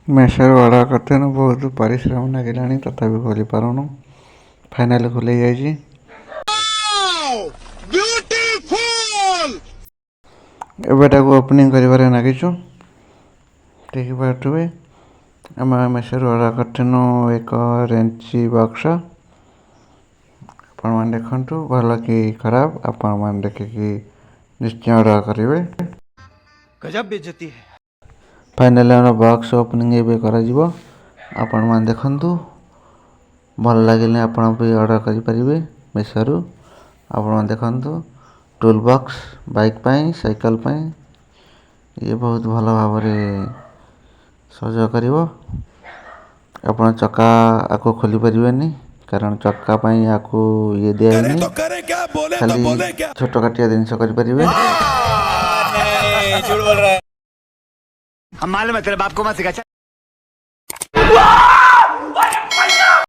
मेसरू order करते बहुत परिश्रम लगे तथापि खोली पारुनु फाइनाली खुले जाइए। एबेटाକୁ ओपनिंग करिबारे नागिछु देखि पारुवे आम मेसरू अर्डर करतेनु एक रेंची बॉक्स आपण मान देखंतु भल कि खराब आपण मान देखिकी निश्चय अर्डर करिवे। गजब बेइज्जती है। फाइनली हम बॉक्स ओपनिंग एबे करा जिवो आपण मान देखंतु भल लागिले आपण भी ऑर्डर करि परिबे मेसरू। आपण मान देखंतु टूल बॉक्स बाइक पाई साइकिल पाई ये बहुत भल भाव सहयोग करिवो। आपण चक्का आको खोली परिबेनी कारण चक्का पाई आको ये दियानी खाली छोट काटिया जिनिस करि परिबे। हम मालूम है तेरे बाप को मत सिखा।